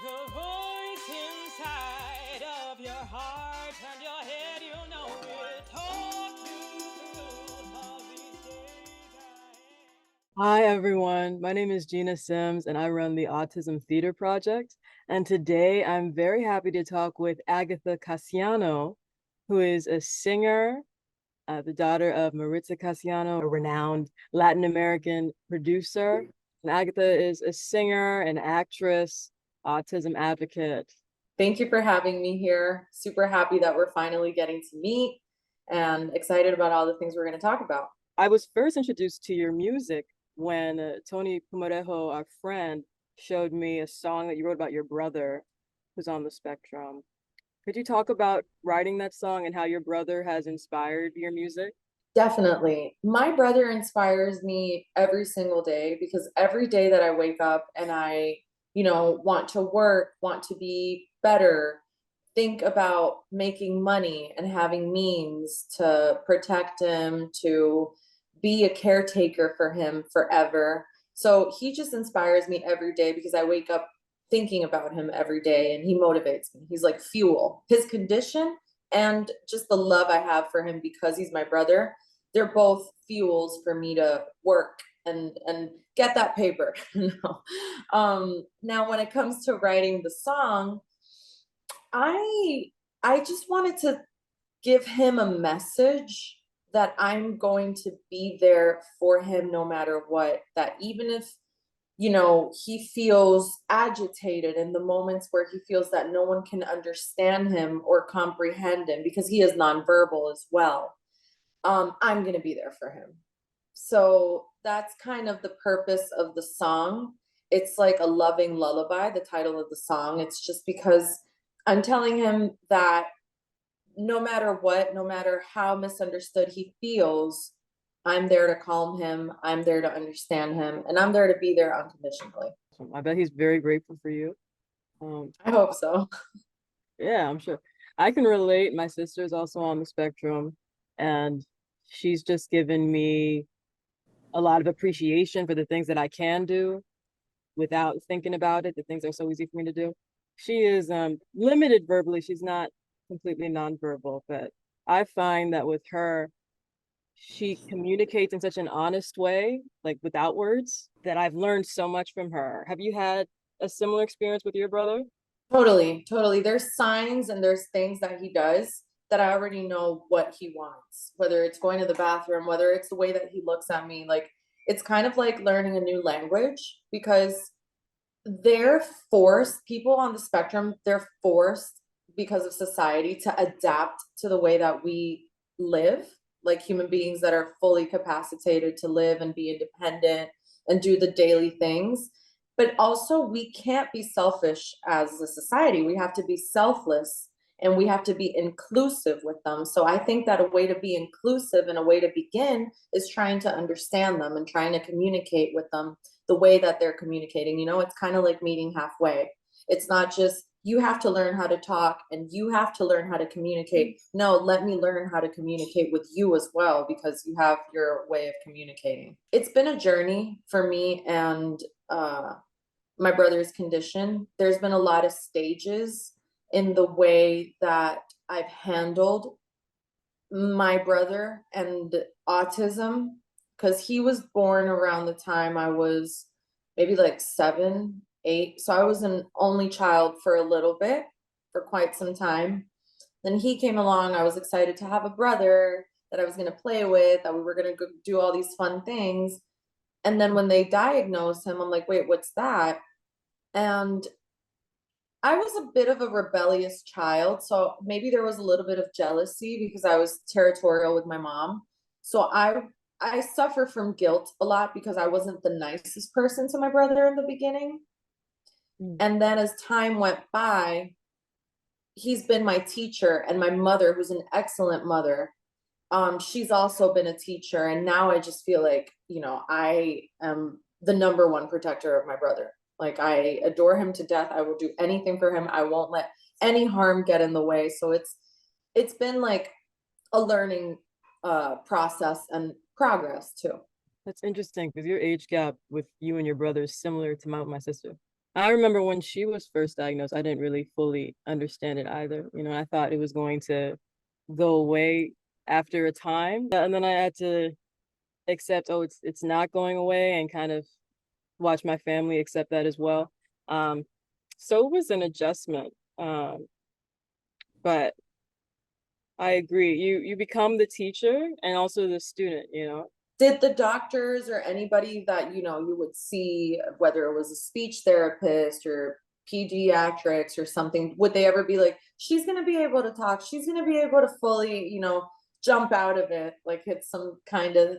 The voice inside of your heart and your head, you know it. Talk you through all these days ahead. Hi, everyone. My name is Gena Sims, and I run the Autism Theater Project. And today I'm very happy to talk with Agatha Casiano, who is a singer, the daughter of Maritza Casiano, a renowned Latin American producer. And Agatha is a singer, an actress, autism advocate. Thank you for having me here. Super happy that we're finally getting to meet and excited about all the things we're going to talk about. I was first introduced to your music when Tony Pumarejo, our friend, showed me a song that you wrote about your brother who's on the spectrum. Could you talk about writing that song and how your brother has inspired your music? Definitely. My brother inspires me every single day because every day that I wake up and I, want to work, want to be better, think about making money and having means to protect him, to be a caretaker for him forever. So he just inspires me every day because I wake up thinking about him every day and he motivates me. He's like fuel. His condition and just the love I have for him because he's my brother, they're both fuels for me to work and get that paper. Now when it comes to writing the song, I I just wanted to give him a message that I'm going to be there for him no matter what. That even if, he feels agitated in the moments where he feels that no one can understand him or comprehend him because he is nonverbal as well. I'm going to be there for him. So that's kind of the purpose of the song. It's like a loving lullaby, the title of the song. It's just because I'm telling him that no matter what, no matter how misunderstood he feels, I'm there to calm him. I'm there to understand him, and I'm there to be there unconditionally. I bet he's very grateful for you. Um, I hope so. yeah, I'm sure. I can relate. My sister's also on the spectrum, and she's just given me a lot of appreciation for the things that I can do without thinking about it, the things that are so easy for me to do. She is limited verbally. She's not completely nonverbal, but I find that with her, she communicates in such an honest way, like without words, that I've learned so much from her. Have you had a similar experience with your brother? Totally, totally. There's signs and there's things that he does that I already know what he wants, whether it's going to the bathroom, whether it's the way that he looks at me. Like, it's kind of like learning a new language because they're forced, people on the spectrum, they're forced because of society to adapt to the way that we live, like human beings that are fully capacitated to live and be independent and do the daily things. But also, we can't be selfish as a society. We have to be selfless and we have to be inclusive with them. So I think that a way to be inclusive and a way to begin is trying to understand them and trying to communicate with them the way that they're communicating. It's kind of like meeting halfway. It's not just you have to learn how to talk and you have to learn how to communicate. No, let me learn how to communicate with you as well because you have your way of communicating. It's been a journey for me and my brother's condition. There's been a lot of stages in the way that I've handled my brother and autism because he was born around the time I was maybe like 7, 8. So I was an only child for a little bit, for quite some time. Then he came along. I was excited to have a brother that I was going to play with, that we were going to go do all these fun things. And then when they diagnosed him, I'm like, wait, what's that? And I was a bit of a rebellious child, so maybe there was a little bit of jealousy because I was territorial with my mom. So I suffer from guilt a lot because I wasn't the nicest person to my brother in the beginning. Mm. And then as time went by, he's been my teacher and my mother, who's an excellent mother. She's also been a teacher, and now I just feel like, I am the number one protector of my brother. Like, I adore him to death. I will do anything for him. I won't let any harm get in the way. So it's been like a learning process and progress too. That's interesting because your age gap with you and your brother is similar to my sister. I remember when she was first diagnosed, I didn't really fully understand it either. I thought it was going to go away after a time. And then I had to accept, oh, it's not going away, and kind of watch my family accept that as well. Um, so it was an adjustment. But I agree. You become the teacher and also the student. Did the doctors or anybody that you would see, whether it was a speech therapist or pediatrics or something, would they ever be like, she's going to be able to talk, she's going to be able to fully jump out of it, like it's some kind of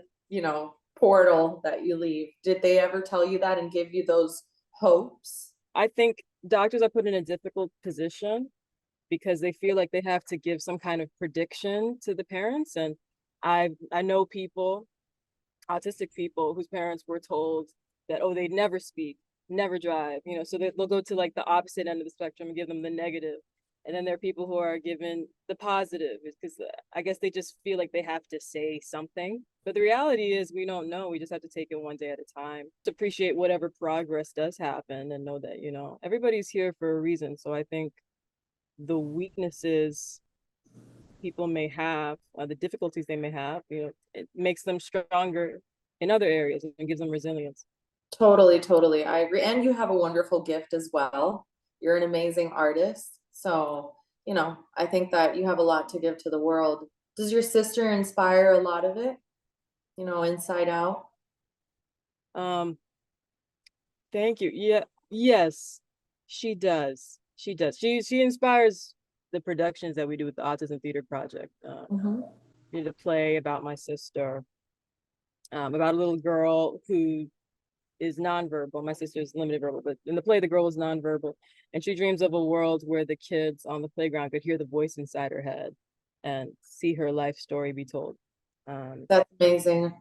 portal that you leave? Did they ever tell you that and give you those hopes? I think doctors are put in a difficult position because they feel like they have to give some kind of prediction to the parents. And I know people, autistic people, whose parents were told that, oh, they'd never speak, never drive, so they'll go to like the opposite end of the spectrum and give them the negative. And then there are people who are given the positive because I guess they just feel like they have to say something. But the reality is we don't know. We just have to take it one day at a time, to appreciate whatever progress does happen and know that, everybody's here for a reason. So I think the weaknesses people may have, the difficulties they may have, it makes them stronger in other areas and gives them resilience. Totally, totally. I agree. And you have a wonderful gift as well. You're an amazing artist. So, I think that you have a lot to give to the world. Does your sister inspire a lot of it? Inside Out? Um, Thank you. Yeah, yes, she does. She does. She inspires the productions that we do with the Autism Theater Project. Hmm. We did a play about my sister, about a little girl who is nonverbal. My sister is limited verbal, but in the play, the girl is nonverbal, and she dreams of a world where the kids on the playground could hear the voice inside her head and see her life story be told. That's amazing.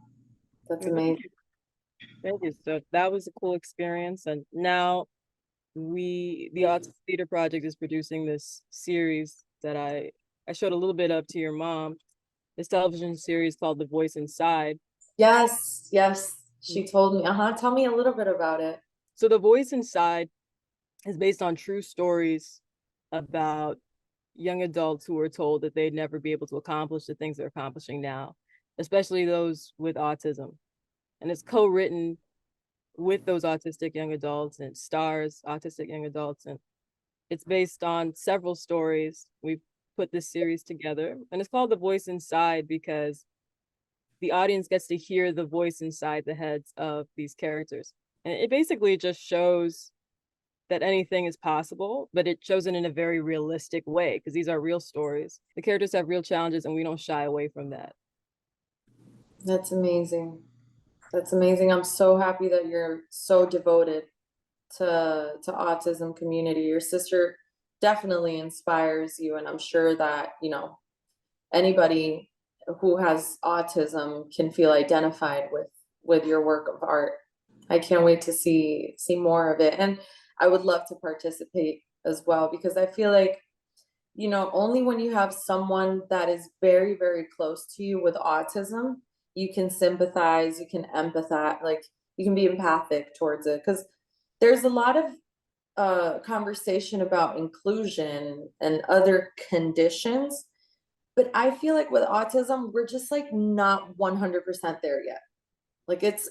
That's Thank amazing. you. Thank you. So that was a cool experience, and now the Autism Theater Project is producing this series that I showed a little bit of to your mom. This television series called The Voice Inside. Yes, yes. She told me. Uh-huh. Tell me a little bit about it. So The Voice Inside is based on true stories about young adults who were told that they'd never be able to accomplish the things they're accomplishing now, especially those with autism. And it's co-written with those autistic young adults, and stars autistic young adults. And it's based on several stories. We've put this series together, and it's called The Voice Inside because the audience gets to hear the voice inside the heads of these characters. And it basically just shows that anything is possible, but it shows it in a very realistic way because these are real stories. The characters have real challenges, and we don't shy away from that. That's amazing. That's amazing. I'm so happy that you're so devoted to autism community. Your sister definitely inspires you, and I'm sure that, anybody who has autism can feel identified with your work of art. I can't wait to see more of it. And I would love to participate as well, because I feel like, only when you have someone that is very, very close to you with autism, you can sympathize, you can empathize, like you can be empathic towards it. Because there's a lot of conversation about inclusion and other conditions, but I feel like with autism, we're just like not 100% there yet. Like it's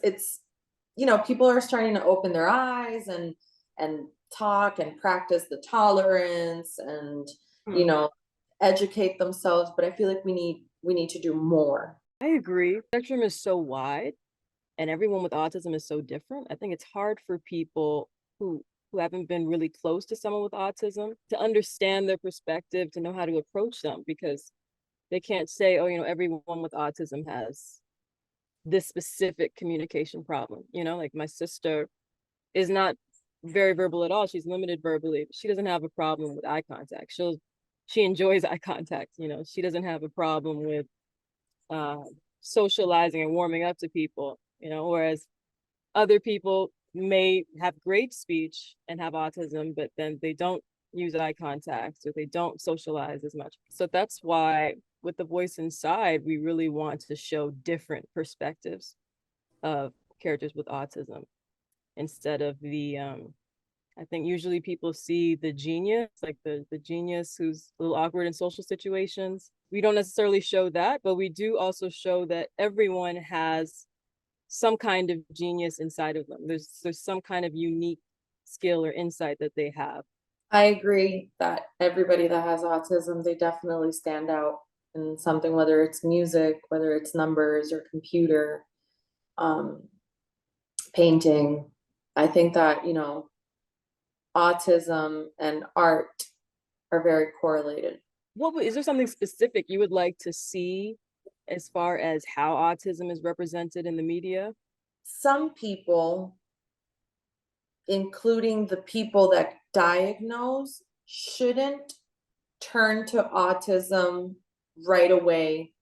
people are starting to open their eyes and talk and practice the tolerance and you Hmm. know educate themselves, but I feel like we need to do more. I agree. The spectrum is so wide, and everyone with autism is so different. I think it's hard for people who haven't been really close to someone with autism to understand their perspective, to know how to approach them, because they can't say, oh, everyone with autism has this specific communication problem. Like my sister is not very verbal at all. She's limited verbally. She doesn't have a problem with eye contact. She enjoys eye contact. She doesn't have a problem with uh, socializing and warming up to people. Whereas other people may have great speech and have autism, but then they don't use eye contact, or they don't socialize as much. So that's why with The Voice Inside, we really want to show different perspectives of characters with autism, instead of I think usually people see the genius, like the genius who's a little awkward in social situations. We don't necessarily show that, but we do also show that everyone has some kind of genius inside of them. There's some kind of unique skill or insight that they have. I agree that everybody that has autism, they definitely stand out in something, whether it's music, whether it's numbers or computer, um, painting. I think that, autism and art are very correlated. Is there something specific you would like to see as far as how autism is represented in the media? Some people, including the people that diagnose, shouldn't turn to autism right away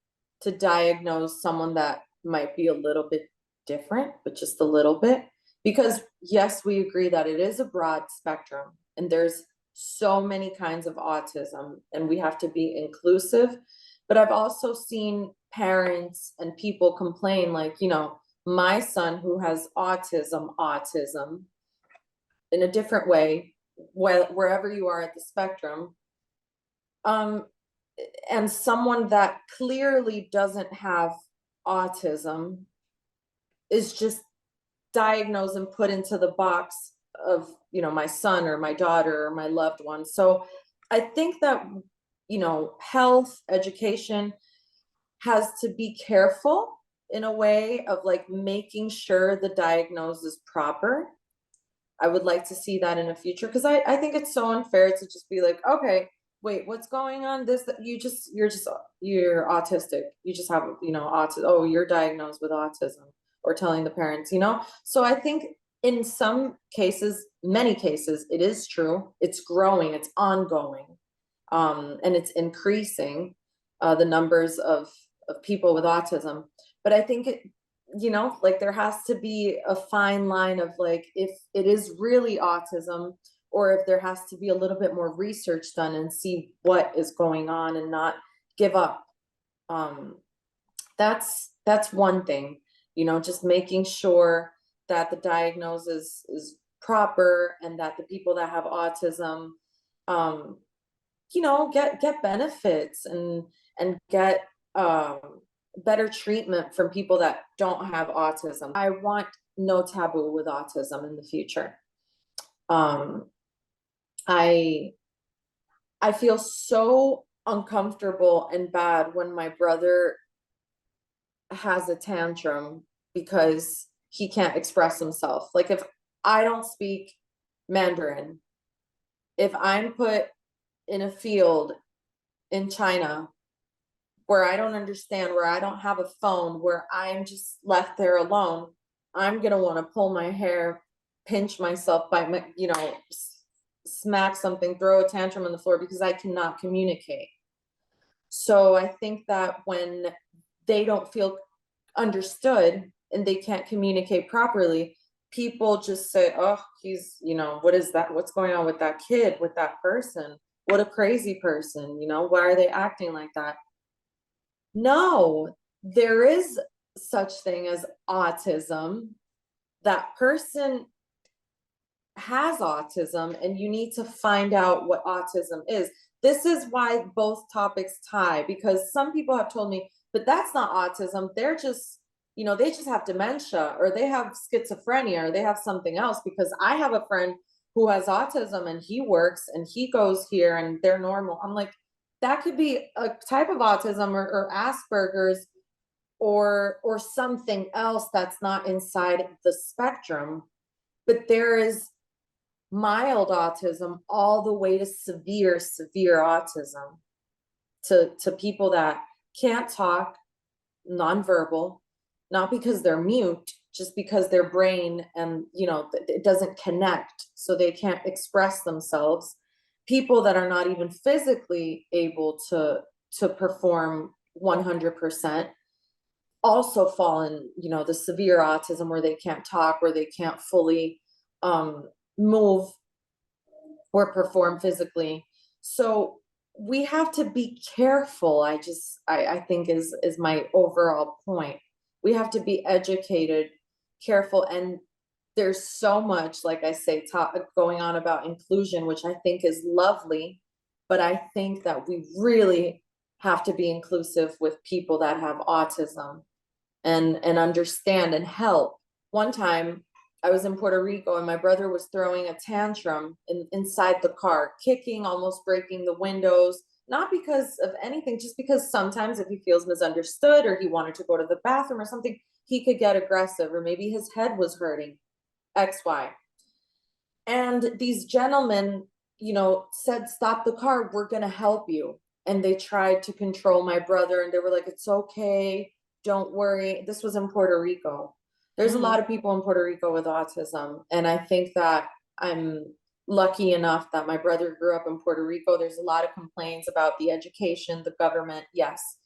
to diagnose someone that might be a little bit different, but just a little bit. Because yes, we agree that it is a broad spectrum and there's so many kinds of autism and we have to be inclusive. But I've also seen parents and people complain like, my son who has autism in a different way, wherever you are at the spectrum, um, and someone that clearly doesn't have autism is just diagnosed and put into the box of, my son or my daughter or my loved one. So I think that, health education has to be careful in a way of like making sure the diagnosis is proper. I would like to see that in the future because I think it's so unfair to just be like, okay, wait, what's going on? You're autistic. You just have, autism. Oh, you're diagnosed with autism, or telling the parents. So I think in some cases, many cases, it is true. It's growing, it's ongoing, and it's increasing, the numbers of people with autism. But I think like there has to be a fine line of like if it is really autism or if there has to be a little bit more research done and see what is going on and not give up. um that's one thing, just making sure that the diagnosis is proper and that the people that have autism, um get benefits and get better treatment from people that don't have autism. I want no taboo with autism in the future. Um, I I feel so uncomfortable and bad when my brother has a tantrum because he can't express himself. Like if I don't speak Mandarin, if I'm put in a field in China where I don't understand, where I don't have a phone, where I'm just left there alone, I'm gonna want to pull my hair, pinch myself, by my, smack something, throw a tantrum on the floor because I cannot communicate. So I think that when they don't feel understood and they can't communicate properly, people just say, oh, he's, what is that? What's going on with that kid, with that person? What a crazy person, why are they acting like that? No, there is such thing as autism. That person has autism and you need to find out what autism is. This is why both topics tie, because some people have told me, but that's not autism. They're just, they just have dementia or they have schizophrenia or they have something else. Because I have a friend who has autism and he works and he goes here and they're normal. I'm like, that could be a type of autism or Asperger's or something else that's not inside the spectrum. But there is mild autism all the way to severe autism, to people that can't talk, nonverbal, not because they're mute, just because their brain and it doesn't connect, so they can't express themselves. People that are not even physically able to perform 100% also fall in the severe autism, where they can't talk, where they can't fully move or perform physically. So we have to be careful. I think is my overall point. We have to be educated, careful, and there's so much, like I say, going on about inclusion, which I think is lovely, but I think that we really have to be inclusive with people that have autism and understand and help. One time I was in Puerto Rico and my brother was throwing a tantrum inside the car, kicking, almost breaking the windows, not because of anything, just because sometimes if he feels misunderstood or he wanted to go to the bathroom or something, he could get aggressive, or maybe his head was hurting, XY. And these gentlemen, said, "Stop the car, we're going to help you." And they tried to control my brother and they were like, "It's okay, don't worry." This was in Puerto Rico. There's a Mhm. lot of people in Puerto Rico with autism. And I think that I'm lucky enough that my brother grew up in Puerto Rico. There's a lot of complaints about the education, the government, yes.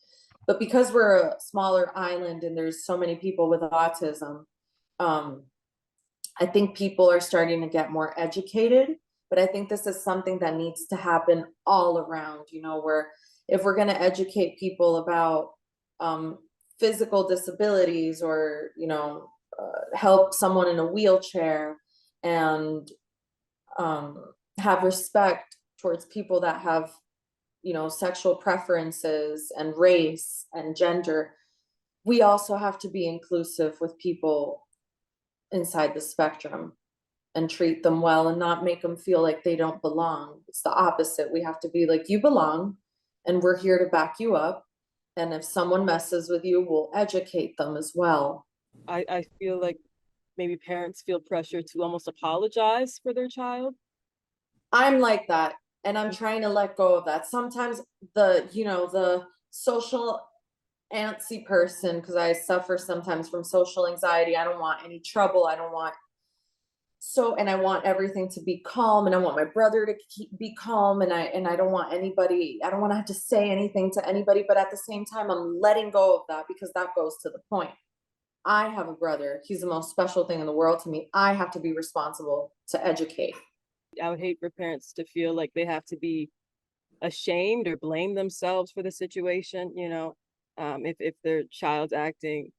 But because we're a smaller island and there's so many people with autism, um, I think people are starting to get more educated, but I think this is something that needs to happen all around, where if we're going to educate people about um, physical disabilities, or, help someone in a wheelchair, and have respect towards people that have, sexual preferences and race and gender, we also have to be inclusive with people inside the spectrum and treat them well and not make them feel like they don't belong. It's the opposite. We have to be like, "You belong and we're here to back you up. And if someone messes with you, we'll educate them as well." I feel like maybe parents feel pressure to almost apologize for their child. I'm like that. And I'm trying to let go of that. Sometimes the social antsy person, because I suffer sometimes from social anxiety. I don't want any trouble. And I want everything to be calm, and I want my brother to be calm, and I don't want anybody, I don't want to have to say anything to anybody, but at the same time I'm letting go of that, because that goes to the point. I have a brother. He's the most special thing in the world to me. I have to be responsible to educate. I would hate for parents to feel like they have to be ashamed or blame themselves for the situation, if their child's acting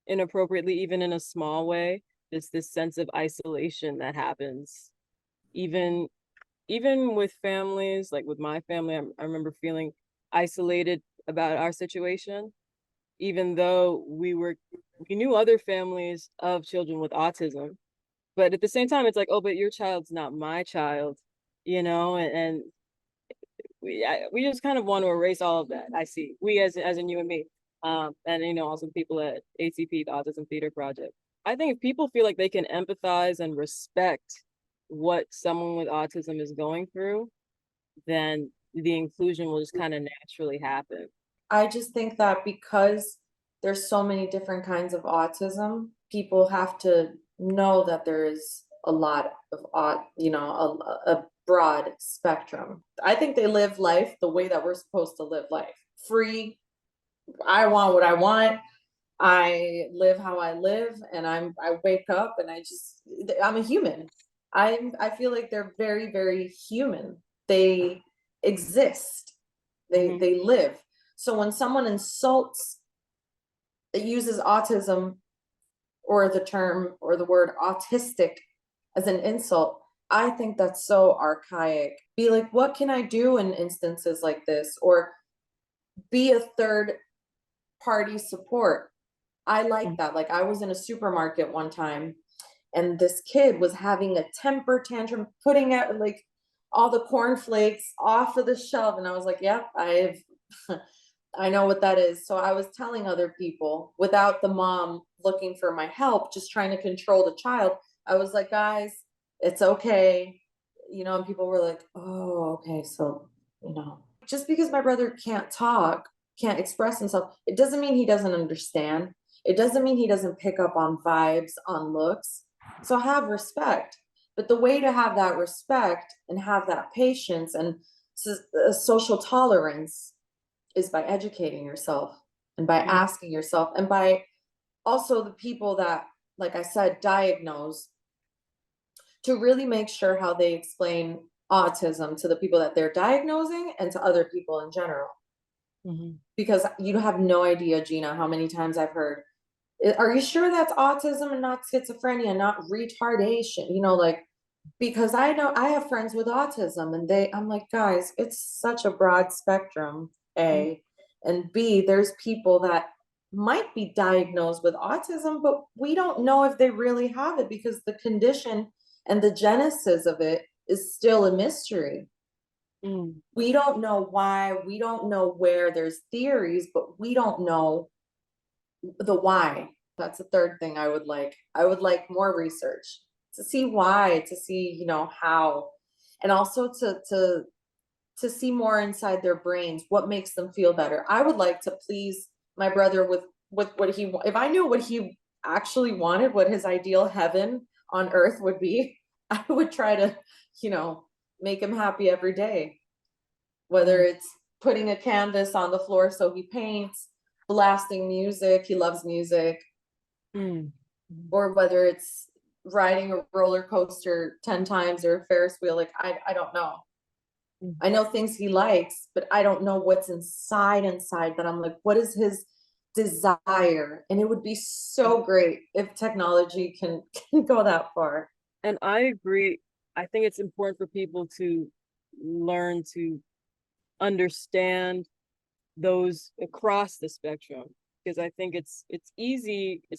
inappropriately, even in a small way. There's this sense of isolation that happens, even even with families, like with my family. I remember feeling isolated about our situation, even though we knew other families of children with autism. But at the same time, it's like, oh, but your child's not my child, and we just kind of want to erase all of that. I see, we as in you and me, and also people at ATP, the Autism Theater Project. I think if people feel like they can empathize and respect what someone with autism is going through, then the inclusion will just kind of naturally happen. I just think that because there's so many different kinds of autism, people have to know that there is a lot of a broad spectrum. I think they live life the way that we're supposed to live life. Free. I want what I want. I live how I live, and I wake up and I'm a human. I feel like they're very, very human. They exist. They Hmm. they live. So when someone insults, it uses autism or the term or the word autistic as an insult, I think that's so archaic. Be like, what can I do in instances like this? Or be a third party support. I like that. Like, I was in a supermarket one time and this kid was having a temper tantrum, putting out like all the cornflakes off of the shelf. And I was like, yep, I know what that is. So I was telling other people without the mom looking for my help, just trying to control the child. I was like, "Guys, it's okay." And people were like, "Oh, okay." So, just because my brother can't talk, can't express himself, it doesn't mean he doesn't understand. It doesn't mean he doesn't pick up on vibes, on looks. So have respect. But the way to have that respect and have that patience and social tolerance is by educating yourself and by asking yourself, and by also the people that, like I said, diagnose, to really make sure how they explain autism to the people that they're diagnosing and to other people in general. Hmm. Because you have no idea, Gina, how many times I've heard, Are you sure that's autism and not schizophrenia, not retardation? You know, like, because I know I have friends with autism and I'm like, guys, it's such a broad spectrum, Mm, A. And B, there's people that might be diagnosed with autism, but we don't know if they really have it because the condition and the genesis of it is still a mystery. mm, We don't know why, we don't know where. There's theories, but we don't know the why. That's the third thing I would like. I would like more research to see why, to see, you know, how, and also to see more inside their brains, what makes them feel better. I would like to please my brother with what he, if I knew what he actually wanted, what his ideal heaven on earth would be, I would try to, you know, make him happy every day, whether mm, it's putting a canvas on the floor so he paints, blasting music, he loves music, mm, mm, or whether it's riding a roller coaster 10 times or a Ferris wheel. Like, I don't know. mm. I know things he likes, but I don't know what's inside that I'm like, what is his desire? And it would be so great if technology can go that far. And I agree. I think it's important for people to learn to understand those across the spectrum, because I think it's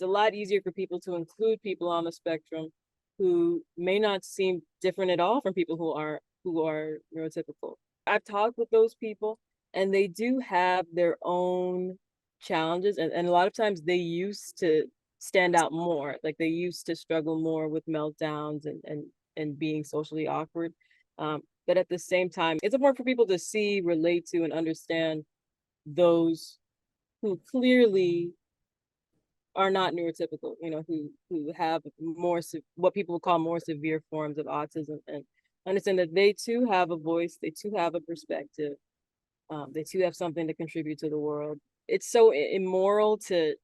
a lot easier for people to include people on the spectrum who may not seem different at all from people who are neurotypical. I've talked with those people and they do have their own challenges, and a lot of times they used to stand out more. Like they used to struggle more with meltdowns and being socially awkward. But at the same time, it's important for people to see, relate to, and understand those who clearly are not neurotypical, you know, who have more what people would call more severe forms of autism, and understand that they too have a voice, they too have a perspective, they too have something to contribute to the world. It's so immoral to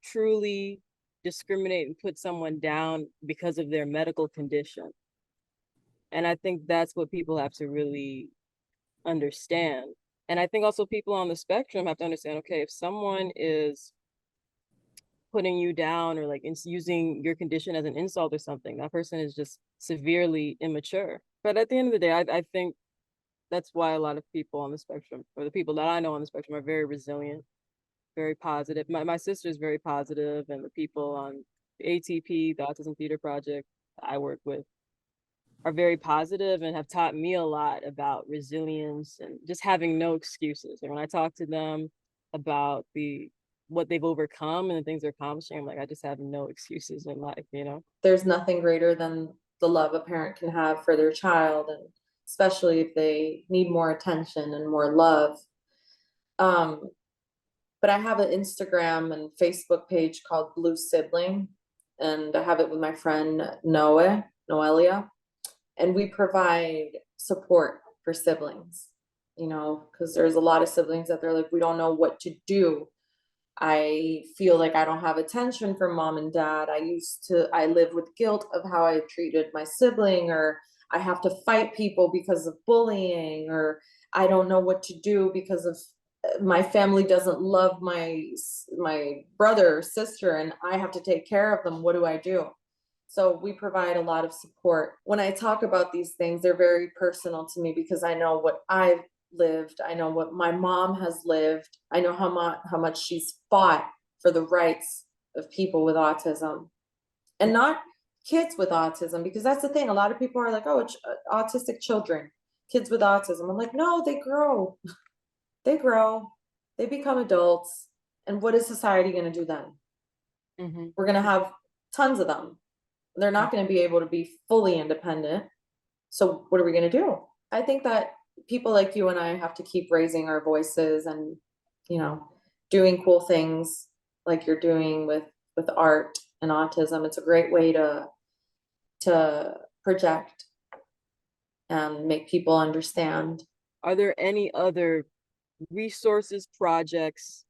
truly discriminate and put someone down because of their medical condition. And I think that's what people have to really understand. And I think also people on the spectrum have to understand, okay, if someone is putting you down or like using your condition as an insult or something, that person is just severely immature. But at the end of the day, I think that's why a lot of people on the spectrum, or the people that I know on the spectrum, are very resilient, very positive. My sister is very positive, and the people on the ATP, the Autism Theater Project I work with, are very positive and have taught me a lot about resilience and just having no excuses. And when I talk to them about the what they've overcome and the things they're accomplishing, I'm like, I just have no excuses in life, you know? There's nothing greater than the love a parent can have for their child, and especially if they need more attention and more love. Um, but I have an Instagram and Facebook page called Blue Sibling, and I have it with my friend Noelia, and we provide support for siblings, you know, because there's a lot of siblings that they're like, we don't know what to do. I feel like I don't have attention from mom and dad. I live with guilt of how I treated my sibling, or I have to fight people because of bullying, or I don't know what to do because of my family doesn't love my brother or sister and I have to take care of them. What do I do? So we provide a lot of support. When I talk about these things, they're very personal to me because I know what I've lived. I know what my mom has lived. I know how much she's fought for the rights of people with autism, and not kids with autism, because that's the thing. A lot of people are like, oh, it's autistic children, kids with autism. I'm like, no, they grow. They grow. They become adults. And what is society going to do then? Mm-hmm. We're going to have tons of them. They're not going to be able to be fully independent. So what are we going to do? I think that people like you and I have to keep raising our voices and, you know, doing cool things like you're doing with art and autism. It's a great way to project and make people understand. Are there any other resources, projects,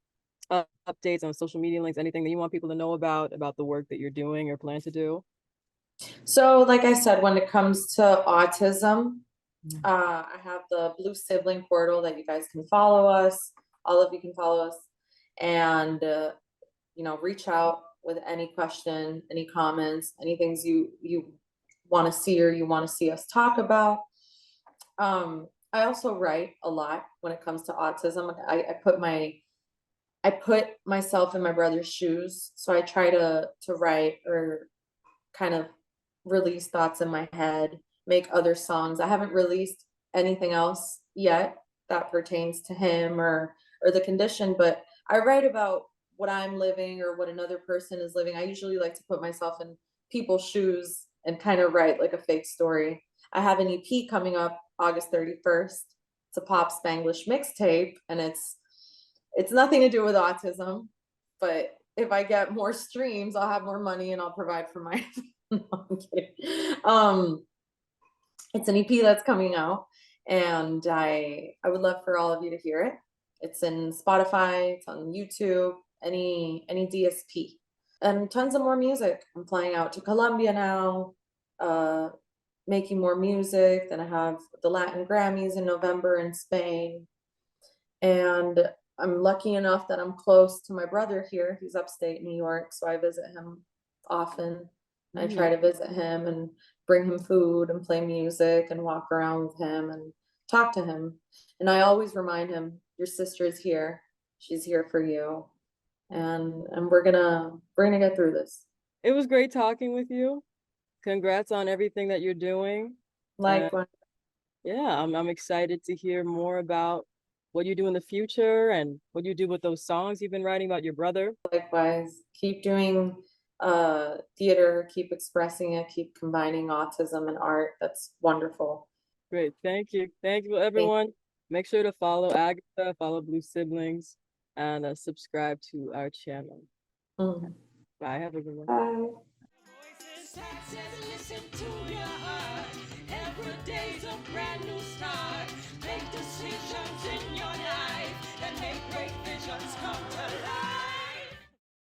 updates on social media links, anything that you want people to know about the work that you're doing or plan to do? So, like I said, when it comes to autism, Mm. I have the Blue Sibling portal that you guys can follow us. All of you can follow us, and you know, reach out. with any question, any comments, any things you want to see or you want to see us talk about. I also write a lot when it comes to autism. I put myself in my brother's shoes, so I try to write or kind of release thoughts in my head, make other songs. I haven't released anything else yet that pertains to him or the condition, but I write about what I'm living or what another person is living. I usually like to put myself in people's shoes and kind of write like a fake story. I have an EP coming up August 31st. It's a pop Spanglish mixtape, and it's nothing to do with autism, but if I get more streams, I'll have more money and I'll provide for my no, I'm kidding. It's an EP that's coming out, and I would love for all of you to hear it. It's in Spotify, it's on YouTube, any DSP, and tons of more music. I'm flying out to Colombia now, making more music. Then I have the Latin Grammys in November in Spain, and I'm lucky enough that I'm close to my brother here. He's upstate New York, so I visit him often. I try to visit him and bring him food and play music and walk around with him and talk to him. And I always remind him, your sister is here. She's here for you. And we're gonna get through this. It was great talking with you. Congrats on everything that you're doing. Likewise. Yeah, I'm excited to hear more about what you do in the future and what you do with those songs you've been writing about your brother. Likewise. Keep doing theater, keep expressing it, keep combining autism and art. That's wonderful. Great. Thank you. Thank you, everyone. Make sure to follow Agatha, follow Blue Siblings, and subscribe to our channel. Mm. Bye. Have a good one. Bye. Listen to your heart. Every day's a brand new